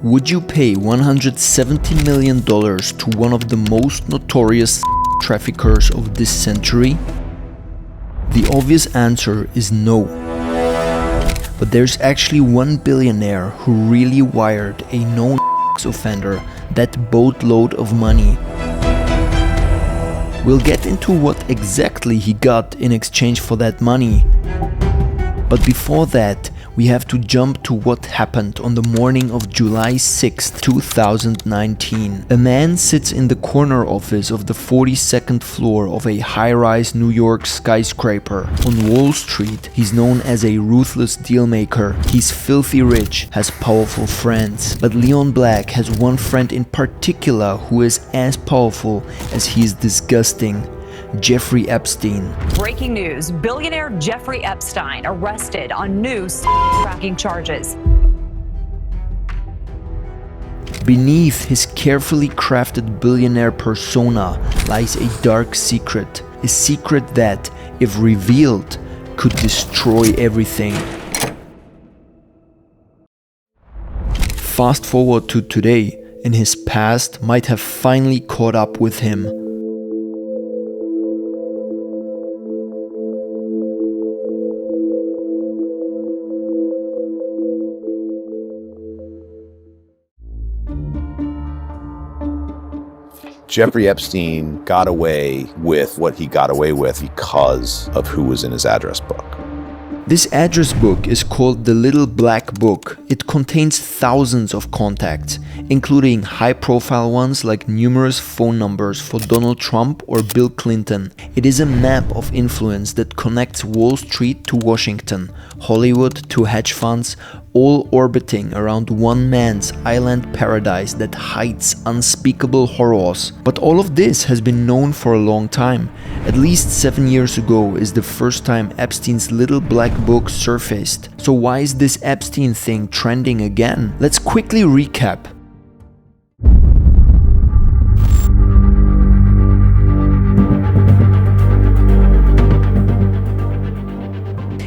Would you pay $170 million to one of the most notorious traffickers of this century? The obvious answer is no. But there's actually one billionaire who really wired a known offender that boatload of money. We'll get into what exactly he got in exchange for that money. But before that, we have to jump to what happened on the morning of July 6, 2019. A man sits in the corner office of the 42nd floor of a high-rise New York skyscraper. On Wall Street, he's known as a ruthless dealmaker. He's filthy rich, has powerful friends. But Leon Black has one friend in particular who is as powerful as he is disgusting. Jeffrey Epstein. Breaking news, billionaire Jeffrey Epstein arrested on new tracking charges. Beneath his carefully crafted billionaire persona lies a dark secret. A secret that, if revealed, could destroy everything. Fast forward to today, and his past might have finally caught up with him. Jeffrey Epstein got away with what he got away with because of who was in his address book. This address book is called the Little Black Book. It contains thousands of contacts, including high-profile ones like numerous phone numbers for Donald Trump or Bill Clinton. It is a map of influence that connects Wall Street to Washington, Hollywood to hedge funds, all orbiting around one man's island paradise that hides unspeakable horrors. But all of this has been known for a long time. At least 7 years ago is the first time Epstein's Little Black Book surfaced. So why is this Epstein thing trending again? Let's quickly recap.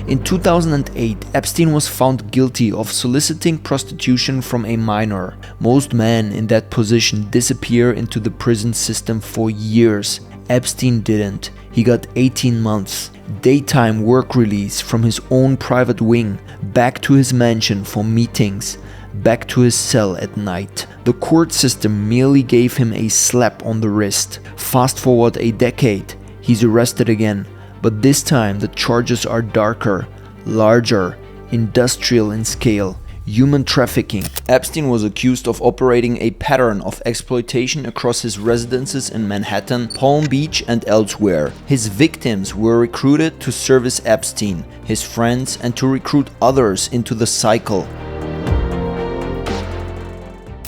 In 2008, Epstein was found guilty of soliciting prostitution from a minor. Most men in that position disappear into the prison system for years. Epstein didn't. He got 18 months. Daytime work release from his own private wing, back to his mansion for meetings, back to his cell at night. The court system merely gave him a slap on the wrist. Fast forward a decade, he's arrested again. But this time the charges are darker, larger, industrial in scale, human trafficking. Epstein was accused of operating a pattern of exploitation across his residences in Manhattan, Palm Beach and elsewhere. His victims were recruited to service Epstein, his friends, and to recruit others into the cycle.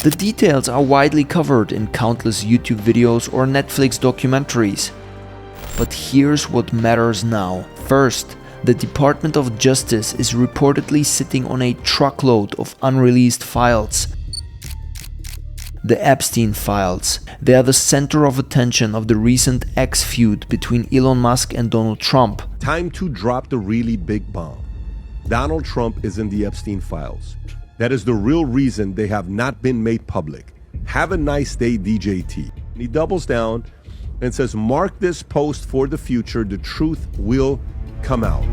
The details are widely covered in countless YouTube videos or Netflix documentaries. But here's what matters now. First, the Department of Justice is reportedly sitting on a truckload of unreleased files. The Epstein files. They are the center of attention of the recent X feud between Elon Musk and Donald Trump. Time to drop the really big bomb. Donald Trump is in the Epstein files. That is the real reason they have not been made public. Have a nice day, DJT. He doubles down and says, mark this post for the future, the truth will come out.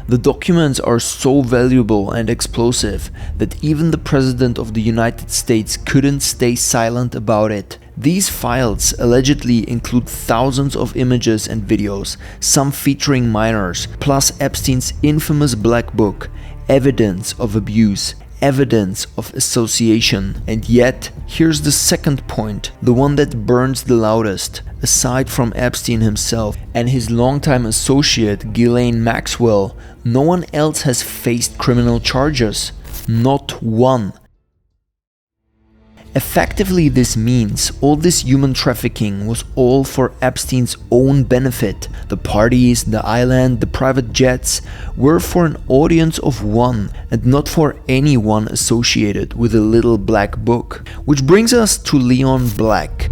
The documents are so valuable and explosive that even the President of the United States couldn't stay silent about it. These files allegedly include thousands of images and videos, some featuring minors, plus Epstein's infamous Black Book, evidence of abuse, evidence of association. And yet, here's the second point, the one that burns the loudest. Aside from Epstein himself and his longtime associate Ghislaine Maxwell, no one else has faced criminal charges. Not one. Effectively, this means all this human trafficking was all for Epstein's own benefit. The parties, the island, the private jets were for an audience of one and not for anyone associated with a Little Black Book. Which brings us to Leon Black.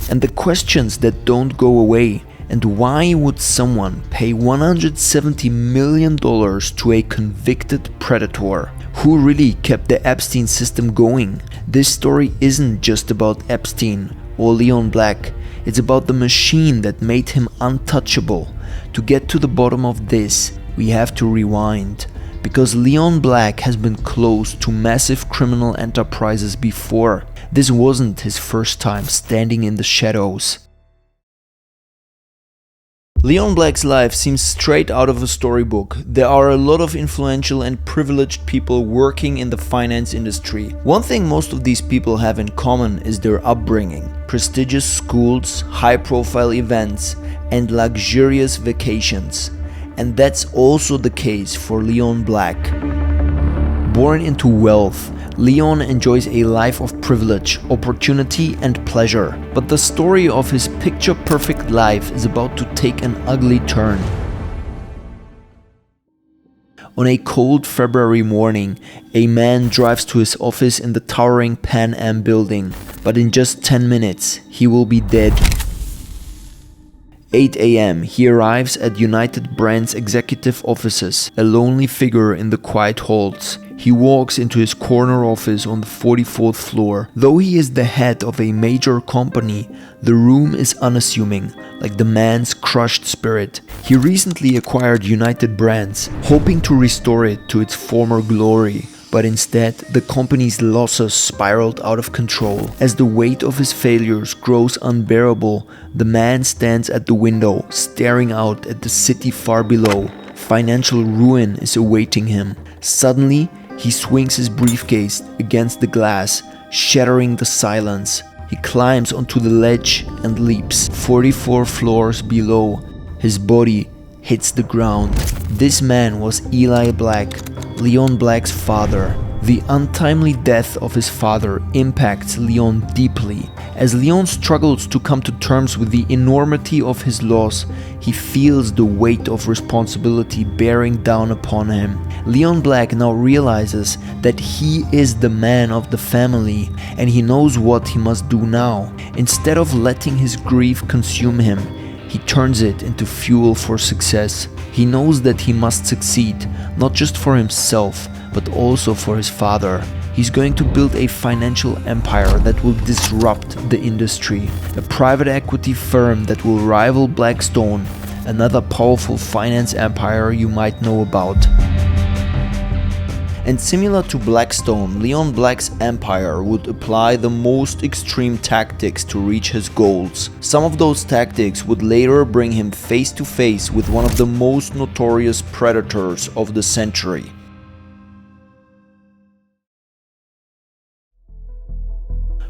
And the questions that don't go away. And why would someone pay $170 million to a convicted predator? Who really kept the Epstein system going? This story isn't just about Epstein or Leon Black. It's about the machine that made him untouchable. To get to the bottom of this, we have to rewind. Because Leon Black has been close to massive criminal enterprises before. This wasn't his first time standing in the shadows. Leon Black's life seems straight out of a storybook. There are a lot of influential and privileged people working in the finance industry. One thing most of these people have in common is their upbringing. Prestigious schools, high-profile events, and luxurious vacations. And that's also the case for Leon Black. Born into wealth, Leon enjoys a life of privilege, opportunity, and pleasure. But the story of his picture-perfect life is about to take an ugly turn. On a cold February morning, a man drives to his office in the towering Pan Am building. But in just 10 minutes, he will be dead. 8 a.m. he arrives at United Brand's executive offices, a lonely figure in the quiet halls. He walks into his corner office on the 44th floor. Though he is the head of a major company, the room is unassuming, like the man's crushed spirit. He recently acquired United Brands, hoping to restore it to its former glory. But instead, the company's losses spiraled out of control. As the weight of his failures grows unbearable, the man stands at the window, staring out at the city far below. Financial ruin is awaiting him. Suddenly, he swings his briefcase against the glass, shattering the silence. He climbs onto the ledge and leaps. 44 floors below, his body hits the ground. This man was Eli Black, Leon Black's father. The untimely death of his father impacts Leon deeply. As Leon struggles to come to terms with the enormity of his loss, he feels the weight of responsibility bearing down upon him. Leon Black now realizes that he is the man of the family, and he knows what he must do now. Instead of letting his grief consume him, he turns it into fuel for success. He knows that he must succeed, not just for himself, but also for his father. He's going to build a financial empire that will disrupt the industry. A private equity firm that will rival Blackstone, another powerful finance empire you might know about. And similar to Blackstone, Leon Black's empire would apply the most extreme tactics to reach his goals. Some of those tactics would later bring him face to face with one of the most notorious predators of the century.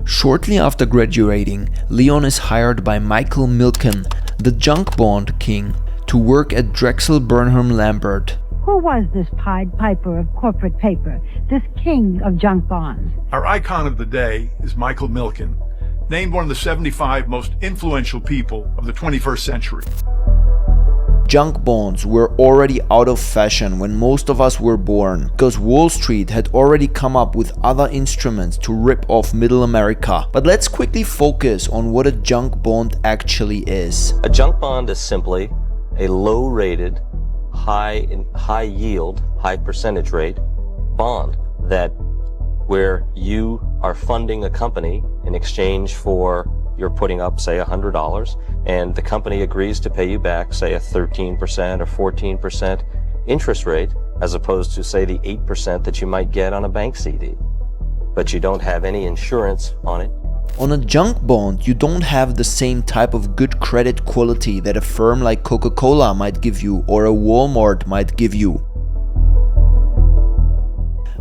Shortly after graduating, Leon is hired by Michael Milken, the junk bond king, to work at Drexel Burnham Lambert. Who was this Pied Piper of corporate paper, this king of junk bonds? Our icon of the day is Michael Milken, named one of the 75 most influential people of the 21st century. Junk bonds were already out of fashion when most of us were born, because Wall Street had already come up with other instruments to rip off middle America. But let's quickly focus on what a junk bond actually is. A junk bond is simply a low-rated, high yield, high percentage rate bond that where you are funding a company in exchange for you're putting up, say, $100, and the company agrees to pay you back, say, a 13% or 14% interest rate, as opposed to, say, the 8% that you might get on a bank CD. But you don't have any insurance on it. On a junk bond, you don't have the same type of good credit quality that a firm like Coca-Cola might give you or a Walmart might give you.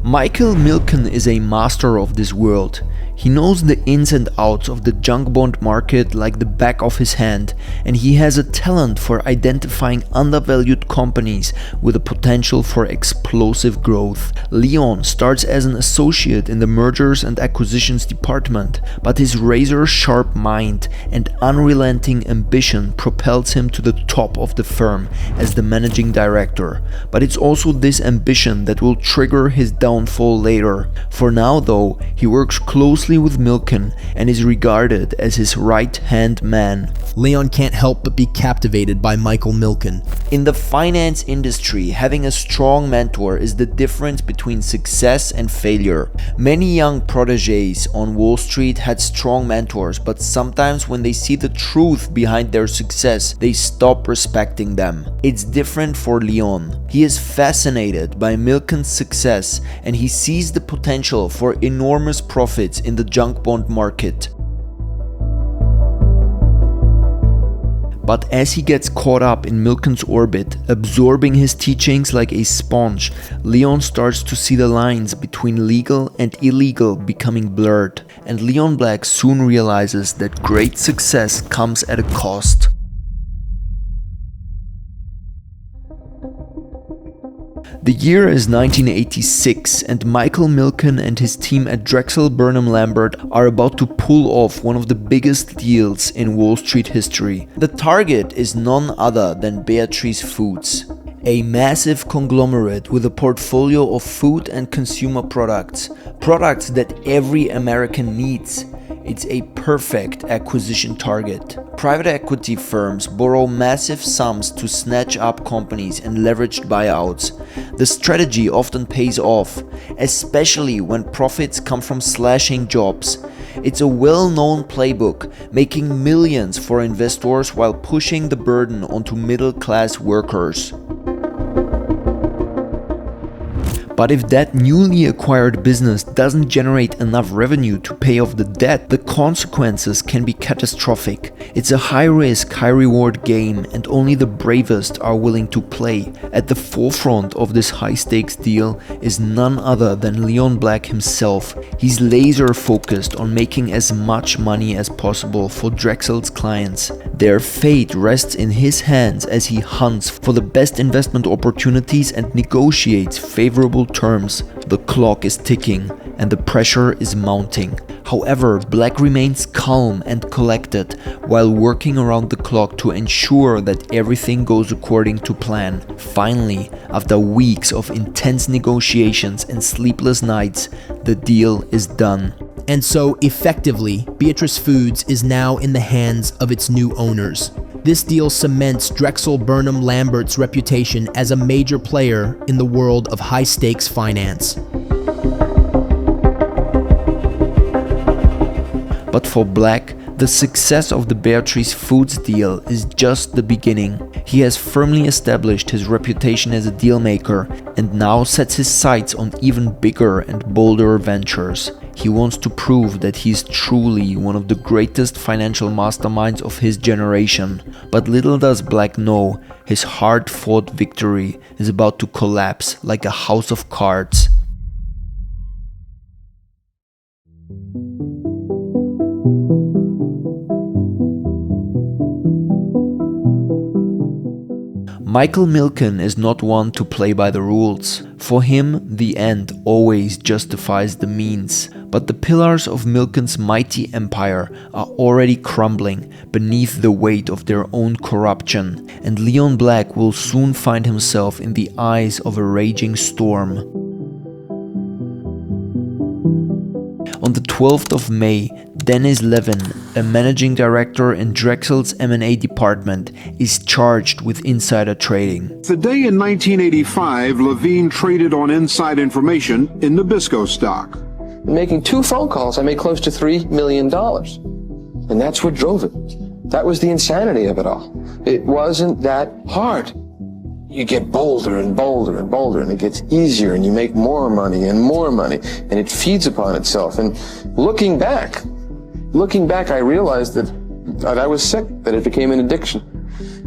Michael Milken is a master of this world. He knows the ins and outs of the junk bond market like the back of his hand, and he has a talent for identifying undervalued companies with a potential for explosive growth. Leon starts as an associate in the mergers and acquisitions department, but his razor-sharp mind and unrelenting ambition propels him to the top of the firm as the managing director. But it's also this ambition that will trigger his downfall later. For now though, he works closely closely with Milken and is regarded as his right-hand man. Leon can't help but be captivated by Michael Milken. In the finance industry, having a strong mentor is the difference between success and failure. Many young protégés on Wall Street had strong mentors, but sometimes when they see the truth behind their success, they stop respecting them. It's different for Leon. He is fascinated by Milken's success and he sees the potential for enormous profits in the junk bond market. But as he gets caught up in Milken's orbit, absorbing his teachings like a sponge, Leon starts to see the lines between legal and illegal becoming blurred, and Leon Black soon realizes that great success comes at a cost. The year is 1986 and Michael Milken and his team at Drexel Burnham Lambert are about to pull off one of the biggest deals in Wall Street history. The target is none other than Beatrice Foods, a massive conglomerate with a portfolio of food and consumer products that every American needs. It's a perfect acquisition target. Private equity firms borrow massive sums to snatch up companies and leveraged buyouts. The strategy often pays off, especially when profits come from slashing jobs. It's a well-known playbook, making millions for investors while pushing the burden onto middle-class workers. But if that newly acquired business doesn't generate enough revenue to pay off the debt, the consequences can be catastrophic. It's a high-risk, high-reward game, and only the bravest are willing to play. At the forefront of this high-stakes deal is none other than Leon Black himself. He's laser-focused on making as much money as possible for Drexel's clients. Their fate rests in his hands as he hunts for the best investment opportunities and negotiates favorable terms. The clock is ticking and the pressure is mounting. However, Black remains calm and collected while working around the clock to ensure that everything goes according to plan. Finally, after weeks of intense negotiations and sleepless nights, the deal is done. And so, effectively, Beatrice Foods is now in the hands of its new owners. This deal cements Drexel Burnham Lambert's reputation as a major player in the world of high-stakes finance. But for Black, the success of the Beatrice Foods deal is just the beginning. He has firmly established his reputation as a dealmaker and now sets his sights on even bigger and bolder ventures. He wants to prove that he is truly one of the greatest financial masterminds of his generation. But little does Black know, his hard-fought victory is about to collapse like a house of cards. Michael Milken is not one to play by the rules. For him, the end always justifies the means. But the pillars of Milken's mighty empire are already crumbling beneath the weight of their own corruption, and Leon Black will soon find himself in the eyes of a raging storm. On the 12th of May, Dennis Levin, a managing director in Drexel's M&A department, is charged with insider trading. The day in 1985, Levine traded on inside information in Nabisco stock. Making 2 phone calls, I made close to $3 million. And that's what drove it. That was the insanity of it all. It wasn't that hard. You get bolder and bolder and bolder, and it gets easier, and you make more money, and it feeds upon itself. And looking back, I realized that I was sick, that it became an addiction,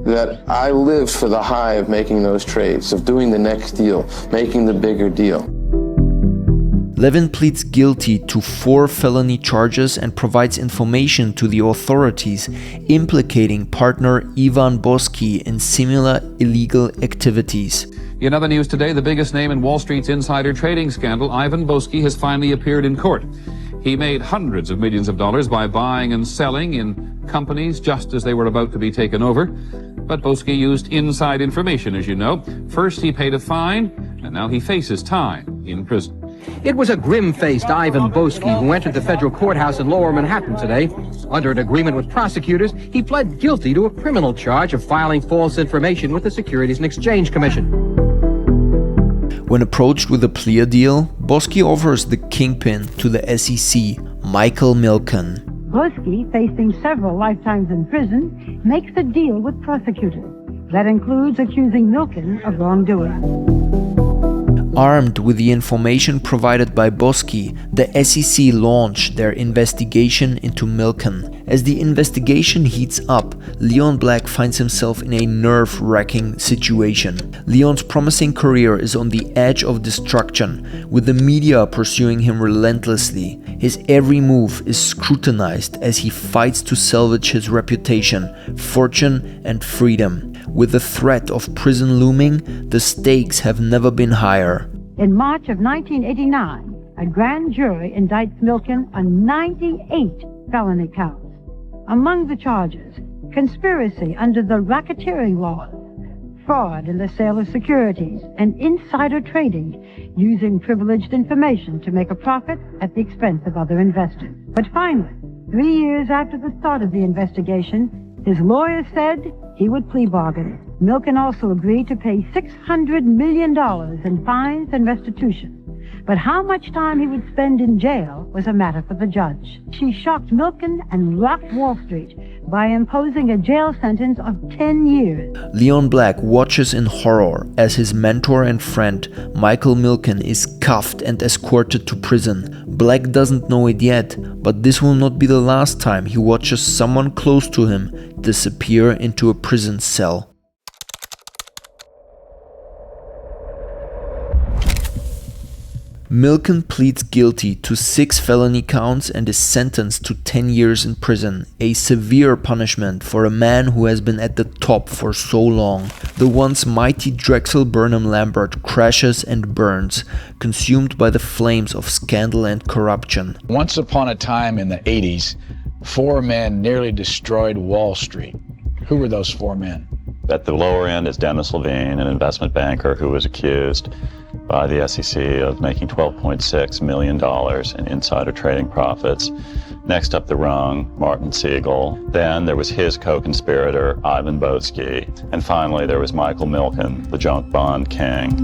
that I lived for the high of making those trades, of doing the next deal, making the bigger deal. Levin pleads guilty to 4 felony charges and provides information to the authorities implicating partner Ivan Boesky in similar illegal activities. In other news today, the biggest name in Wall Street's insider trading scandal, Ivan Boesky, has finally appeared in court. He made hundreds of millions of dollars by buying and selling in companies just as they were about to be taken over. But Boesky used inside information, as you know. First, he paid a fine, and now he faces time in prison. It was a grim-faced Ivan Boesky who entered the federal courthouse in Lower Manhattan today. Under an agreement with prosecutors, he pled guilty to a criminal charge of filing false information with the Securities and Exchange Commission. When approached with a plea deal, Boesky offers the kingpin to the SEC, Michael Milken. Boesky, facing several lifetimes in prison, makes a deal with prosecutors. That includes accusing Milken of wrongdoing. Armed with the information provided by Boesky, the SEC launched their investigation into Milken. As the investigation heats up, Leon Black finds himself in a nerve-wracking situation. Leon's promising career is on the edge of destruction, with the media pursuing him relentlessly. His every move is scrutinized as he fights to salvage his reputation, fortune, and freedom. With the threat of prison looming, the stakes have never been higher. In March of 1989, a grand jury indicts Milken on 98 felony counts. Among the charges, conspiracy under the racketeering laws, fraud in the sale of securities, and insider trading, using privileged information to make a profit at the expense of other investors. But finally, 3 years after the start of the investigation, his lawyer said he would plea bargain. Milken also agreed to pay $600 million in fines and restitution. But how much time he would spend in jail was a matter for the judge. She shocked Milken and rocked Wall Street by imposing a jail sentence of 10 years. Leon Black watches in horror as his mentor and friend, Michael Milken, is cuffed and escorted to prison. Black doesn't know it yet, but this will not be the last time he watches someone close to him disappear into a prison cell. Milken pleads guilty to 6 felony counts and is sentenced to 10 years in prison, a severe punishment for a man who has been at the top for so long. The once mighty Drexel Burnham Lambert crashes and burns, consumed by the flames of scandal and corruption. Once upon a time in the 80s, 4 men nearly destroyed Wall Street. Who were those 4 men? At the lower end is Dennis Levine, an investment banker who was accused by the SEC of making $12.6 million in insider trading profits. Next up the rung, Martin Siegel. Then there was his co-conspirator, Ivan Boesky. And finally, there was Michael Milken, the junk bond king.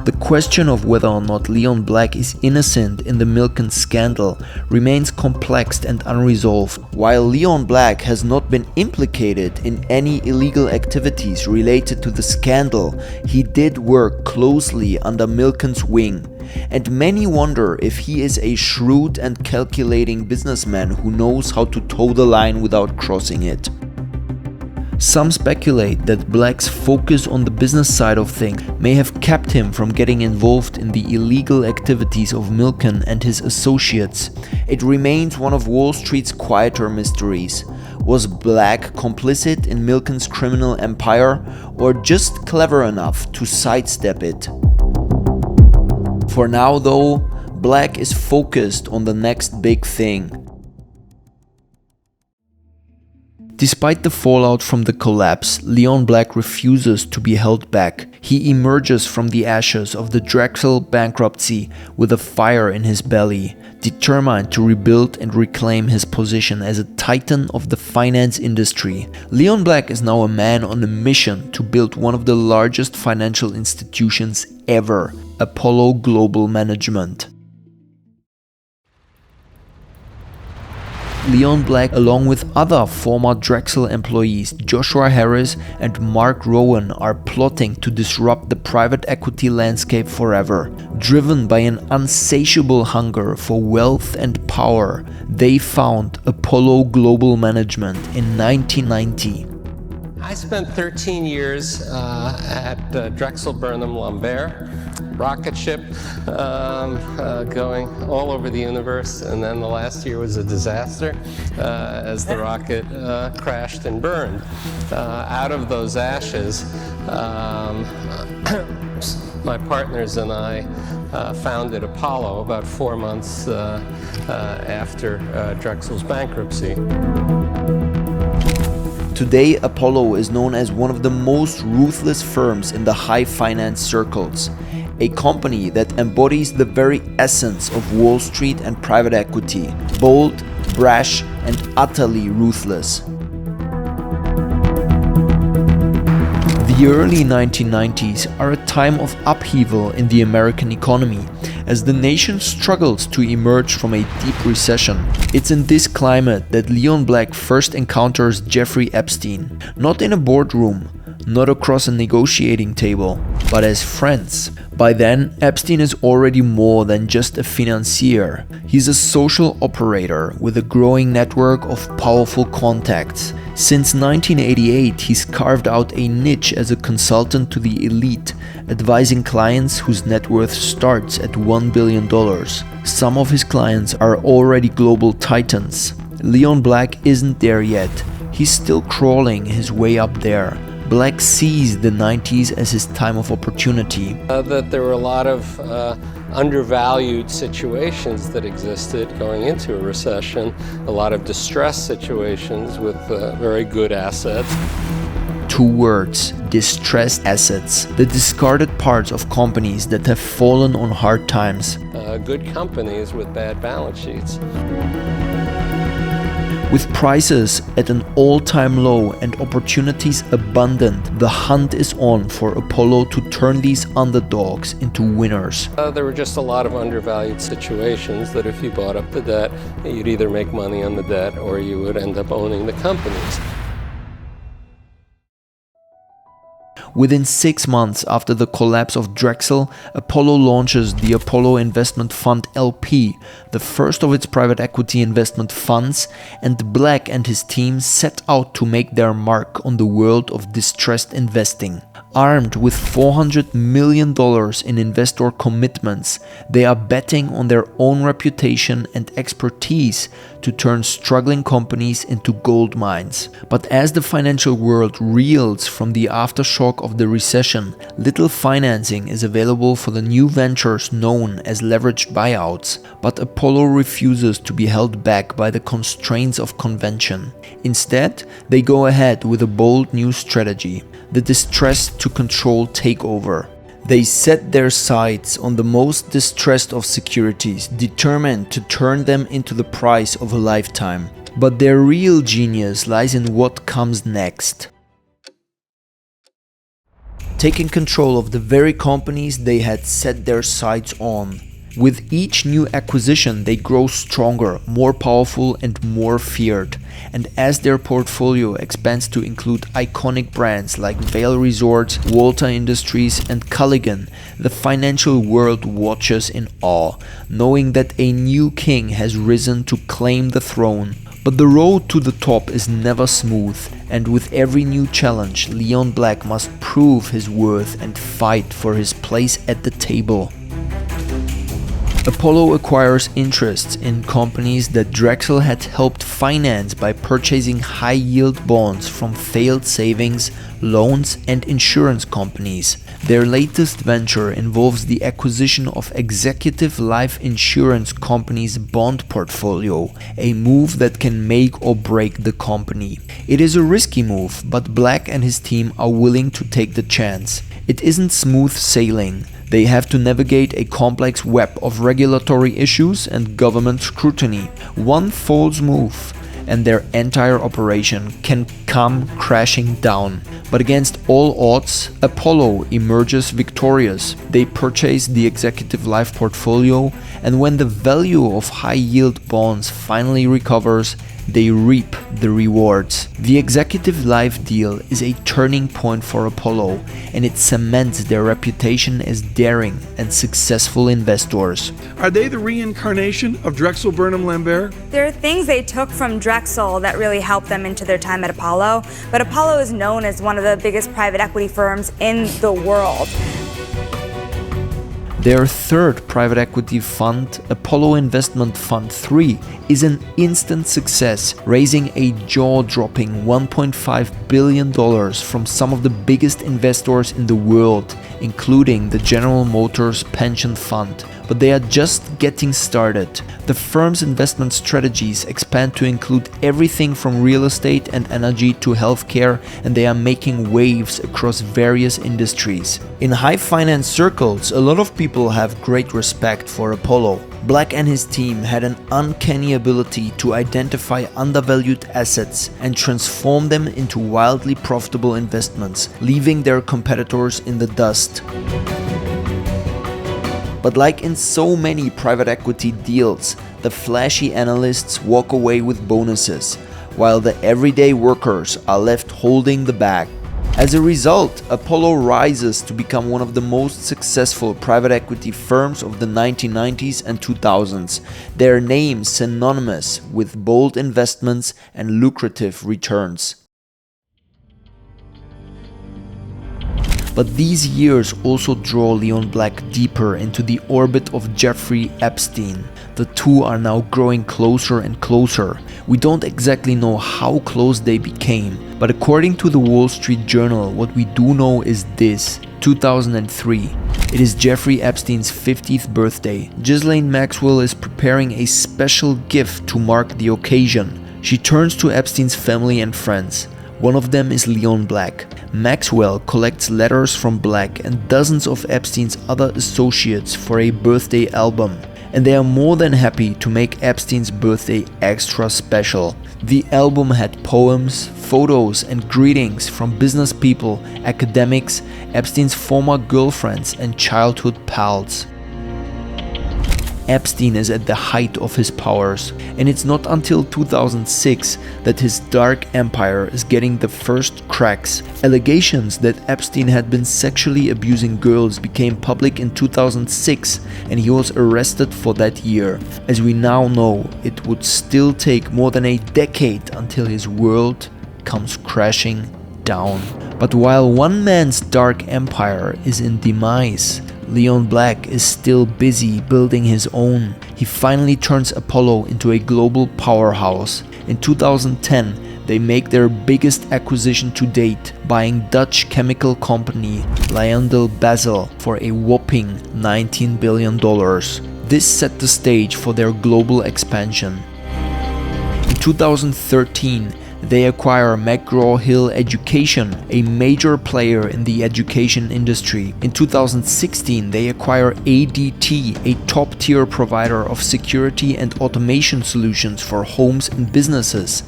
The question of whether or not Leon Black is innocent in the Milken scandal remains complex and unresolved. While Leon Black has not been implicated in any illegal activities related to the scandal, he did work closely under Milken's wing. And many wonder if he is a shrewd and calculating businessman who knows how to toe the line without crossing it. Some speculate that Black's focus on the business side of things may have kept him from getting involved in the illegal activities of Milken and his associates. It remains one of Wall Street's quieter mysteries. Was Black complicit in Milken's criminal empire, or just clever enough to sidestep it? For now though, Black is focused on the next big thing. Despite the fallout from the collapse, Leon Black refuses to be held back. He emerges from the ashes of the Drexel bankruptcy with a fire in his belly, determined to rebuild and reclaim his position as a titan of the finance industry. Leon Black is now a man on a mission to build one of the largest financial institutions ever, Apollo Global Management. Leon Black, along with other former Drexel employees Joshua Harris and Mark Rowan, are plotting to disrupt the private equity landscape forever. Driven by an insatiable hunger for wealth and power, they found Apollo Global Management in 1990. I spent 13 years at Drexel Burnham Lambert, rocket ship going all over the universe, and then the last year was a disaster as the rocket crashed and burned. Out of those ashes, my partners and I founded Apollo about 4 months after Drexel's bankruptcy. Today, Apollo is known as one of the most ruthless firms in the high finance circles. a company that embodies the very essence of Wall Street and private equity: bold, brash, and utterly ruthless. The early 1990s are a time of upheaval in the American economy, as the nation struggles to emerge from a deep recession. It's in this climate that Leon Black first encounters Jeffrey Epstein, not in a boardroom, not across a negotiating table, but as friends. By then, Epstein is already more than just a financier. He's a social operator with a growing network of powerful contacts. Since 1988, he's carved out a niche as a consultant to the elite, advising clients whose net worth starts at $1 billion. Some of his clients are already global titans. Leon Black isn't there yet. He's still crawling his way up there. Black sees the 90s as his time of opportunity. That there were a lot of undervalued situations that existed going into a recession, a lot of distressed situations with very good assets. Two words: distressed assets, the discarded parts of companies that have fallen on hard times. Good companies with bad balance sheets. With prices at an all-time low and opportunities abundant, the hunt is on for Apollo to turn these underdogs into winners. There were just a lot of undervalued situations that if you bought up the debt, you'd either make money on the debt or you would end up owning the companies. Within 6 months after the collapse of Drexel, Apollo launches the Apollo Investment Fund LP, the first of its private equity investment funds, and Black and his team set out to make their mark on the world of distressed investing. Armed with $400 million in investor commitments, they are betting on their own reputation and expertise to turn struggling companies into gold mines. But as the financial world reels from the aftershock of the recession, little financing is available for the new ventures known as leveraged buyouts. But Apollo refuses to be held back by the constraints of convention. Instead, they go ahead with a bold new strategy: the distressed to control takeover. They set their sights on the most distressed of securities, determined to turn them into the price of a lifetime. But their real genius lies in what comes next. Taking control of the very companies they had set their sights on. With each new acquisition, they grow stronger, more powerful, and more feared. And as their portfolio expands to include iconic brands like Vail Resorts, Walter Industries, and Culligan, the financial world watches in awe, knowing that a new king has risen to claim the throne. But the road to the top is never smooth, and with every new challenge, Leon Black must prove his worth and fight for his place at the table. Apollo acquires interests in companies that Drexel had helped finance by purchasing high-yield bonds from failed savings, loans, and insurance companies. Their latest venture involves the acquisition of Executive Life Insurance Company's bond portfolio, a move that can make or break the company. It is a risky move, but Black and his team are willing to take the chance. It isn't smooth sailing. They have to navigate a complex web of regulatory issues and government scrutiny. One false move, and their entire operation can come crashing down. But against all odds, Apollo emerges victorious. They purchase the Executive Life portfolio, and when the value of high-yield bonds finally recovers, they reap the rewards. The Executive Life deal is a turning point for Apollo, and it cements their reputation as daring and successful investors. Are they the reincarnation of Drexel Burnham Lambert? There are things they took from Drexel that really helped them into their time at Apollo, but Apollo is known as one of the biggest private equity firms in the world. Their third private equity fund, Apollo Investment Fund 3, is an instant success, raising a jaw-dropping $1.5 billion from some of the biggest investors in the world, including the General Motors Pension Fund. but they are just getting started. The firm's investment strategies expand to include everything from real estate and energy to healthcare, and they are making waves across various industries. In high finance circles, a lot of people have great respect for Apollo. Black and his team had an uncanny ability to identify undervalued assets and transform them into wildly profitable investments, leaving their competitors in the dust. But like in so many private equity deals, the flashy analysts walk away with bonuses, while the everyday workers are left holding the bag. As a result, Apollo rises to become one of the most successful private equity firms of the 1990s and 2000s, their name synonymous with bold investments and lucrative returns. But these years also draw Leon Black deeper into the orbit of Jeffrey Epstein. The two are now growing closer and closer. We don't exactly know how close they became, but according to the Wall Street Journal, what we do know is this: 2003. It is Jeffrey Epstein's 50th birthday. Ghislaine Maxwell is preparing a special gift to mark the occasion. She turns to Epstein's family and friends. One of them is Leon Black. Maxwell collects letters from Black and dozens of Epstein's other associates for a birthday album, and they are more than happy to make Epstein's birthday extra special. The album had poems, photos, and greetings from business people, academics, Epstein's former girlfriends, and childhood pals. Epstein is at the height of his powers, and it's not until 2006 that his dark empire is getting the first cracks. Allegations that Epstein had been sexually abusing girls became public in 2006, and he was arrested for that year. As we now know, it would still take more than a decade until his world comes crashing down. But while one man's dark empire is in demise, Leon Black is still busy building his own. He finally turns Apollo into a global powerhouse. In 2010, they make their biggest acquisition to date, buying Dutch chemical company LyondellBasell for a whopping $19 billion. This set the stage for their global expansion. In 2013, they acquire McGraw-Hill Education, a major player in the education industry. In 2016, they acquire ADT, a top-tier provider of security and automation solutions for homes and businesses.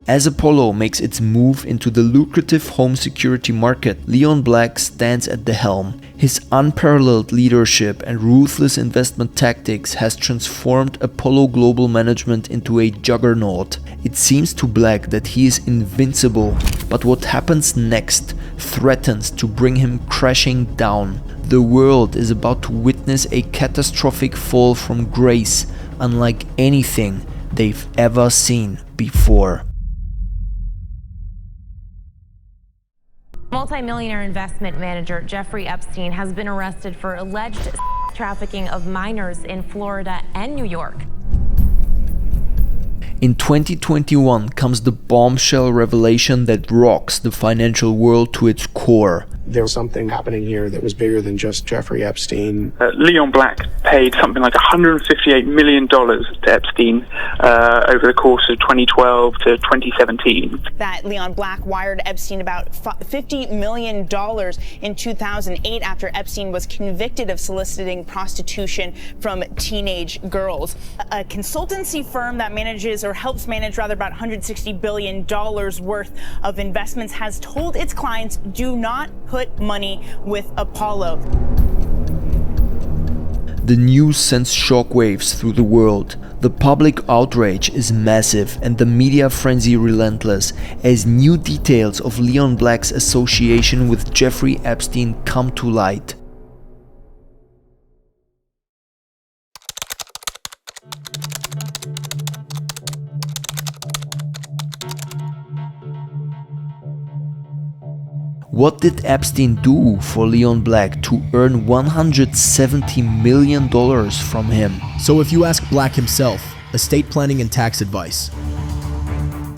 As Apollo makes its move into the lucrative home security market, Leon Black stands at the helm. His unparalleled leadership and ruthless investment tactics has transformed Apollo Global Management into a juggernaut. It seems to Black that he is invincible, but what happens next threatens to bring him crashing down. The world is about to witness a catastrophic fall from grace, unlike anything they've ever seen before. Multi-millionaire investment manager Jeffrey Epstein has been arrested for alleged trafficking of minors in Florida and New York. In 2021 comes the bombshell revelation that rocks the financial world to its core. There was something happening here that was bigger than just Jeffrey Epstein. Leon Black paid something like $158 million to Epstein over the course of 2012 to 2017. That Leon Black wired Epstein about $50 million in 2008 after Epstein was convicted of soliciting prostitution from teenage girls. A consultancy firm that manages or helps manage rather about $160 billion worth of investments has told its clients, do not put money with Apollo. The news sends shockwaves through the world. The public outrage is massive and the media frenzy relentless as new details of Leon Black's association with Jeffrey Epstein come to light. What did Epstein do for Leon Black to earn $170 million from him? So if you ask Black himself, estate planning and tax advice.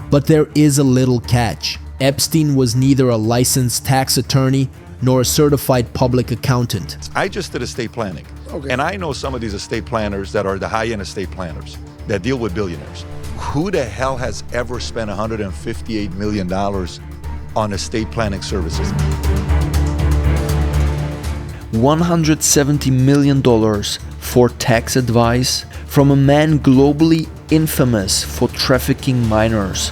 But there is a little catch. Epstein was neither a licensed tax attorney nor a certified public accountant. I just did estate planning. Okay. And I know some of these estate planners that are the high-end estate planners that deal with billionaires. Who the hell has ever spent $158 million on estate planning services? $170 million for tax advice from a man globally infamous for trafficking minors.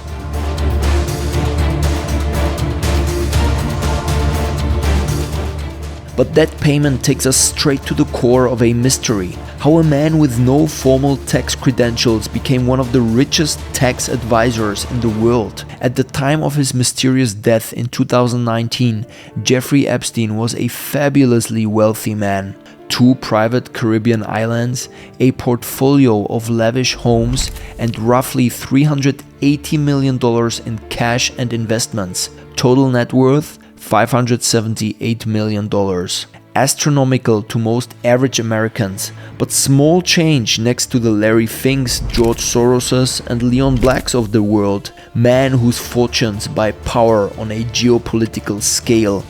But that payment takes us straight to the core of a mystery. How a man with no formal tax credentials became one of the richest tax advisors in the world. At the time of his mysterious death in 2019, Jeffrey Epstein was a fabulously wealthy man. 2 private Caribbean islands, a portfolio of lavish homes, and roughly $380 million in cash and investments. Total net worth $578 million. Astronomical to most average Americans, but small change next to the Larry Finks, George Soroses, and Leon Blacks of the world, men whose fortunes buy power on a geopolitical scale.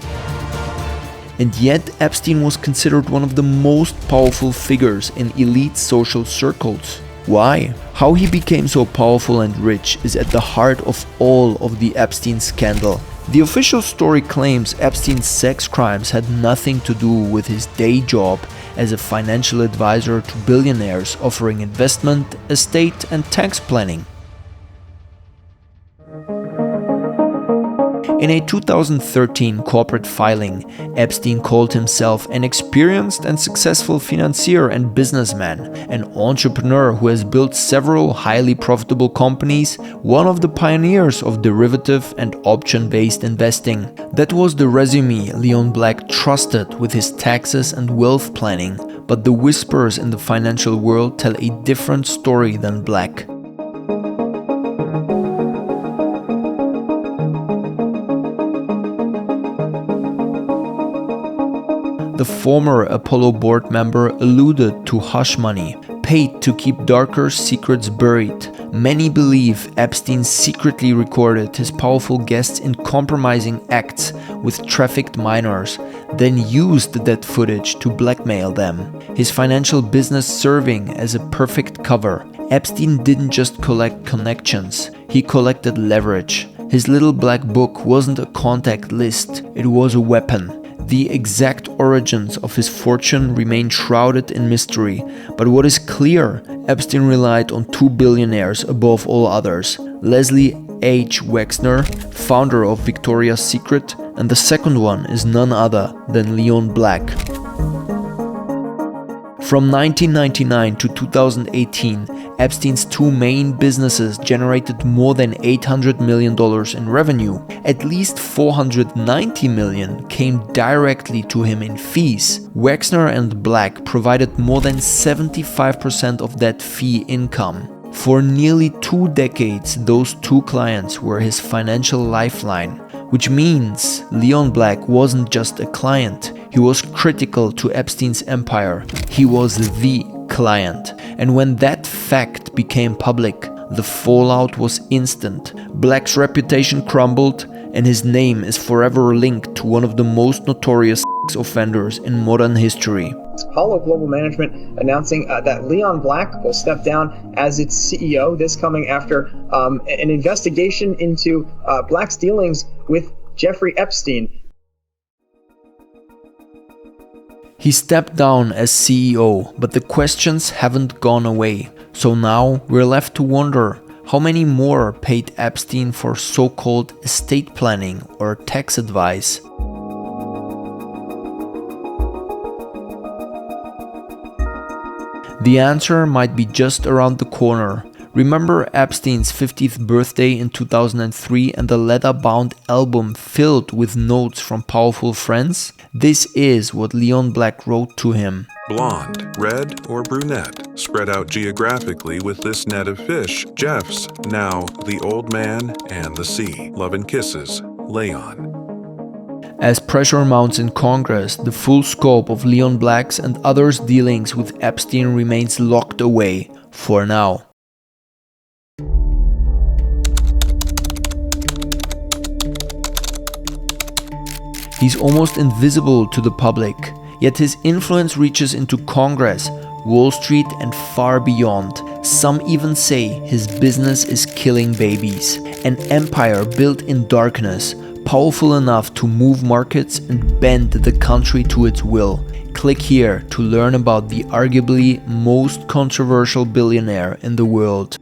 And yet Epstein was considered one of the most powerful figures in elite social circles. Why? How he became so powerful and rich is at the heart of all of the Epstein scandal. The official story claims Epstein's sex crimes had nothing to do with his day job as a financial advisor to billionaires offering investment, estate, and tax planning. In a 2013 corporate filing, Epstein called himself an experienced and successful financier and businessman, an entrepreneur who has built several highly profitable companies, one of the pioneers of derivative and option-based investing. That was the resume Leon Black trusted with his taxes and wealth planning, but the whispers in the financial world tell a different story than Black. The former Apollo board member alluded to hush money, paid to keep darker secrets buried. Many believe Epstein secretly recorded his powerful guests in compromising acts with trafficked minors, then used that footage to blackmail them. His financial business serving as a perfect cover. Epstein didn't just collect connections, he collected leverage. His little black book wasn't a contact list, it was a weapon. The exact origins of his fortune remain shrouded in mystery, but what is clear, Epstein relied on 2 billionaires above all others: Leslie H. Wexner, founder of Victoria's Secret, and the second one is none other than Leon Black. From 1999 to 2018, Epstein's 2 main businesses generated more than $800 million in revenue. At least $490 million came directly to him in fees. Wexner and Black provided more than 75% of that fee income. For nearly 2 decades, those 2 clients were his financial lifeline, which means Leon Black wasn't just a client. He was critical to Epstein's empire. He was the client. And when that fact became public, the fallout was instant. Black's reputation crumbled, and his name is forever linked to one of the most notorious offenders in modern history. Apollo Global Management announcing that Leon Black will step down as its CEO, this coming after an investigation into Black's dealings with Jeffrey Epstein. He stepped down as CEO, but the questions haven't gone away. So now we're left to wonder how many more paid Epstein for so-called estate planning or tax advice. The answer might be just around the corner. Remember Epstein's 50th birthday in 2003 and the leather-bound album filled with notes from powerful friends? This is what Leon Black wrote to him. Blonde, red, or brunette, spread out geographically with this net of fish, Jeff's, now the old man and the sea. Love and kisses, Leon. As pressure mounts in Congress, the full scope of Leon Black's and others' dealings with Epstein remains locked away, for now. He's almost invisible to the public, yet his influence reaches into Congress, Wall Street, and far beyond. Some even say his business is killing babies. An empire built in darkness, powerful enough to move markets and bend the country to its will. Click here to learn about the arguably most controversial billionaire in the world.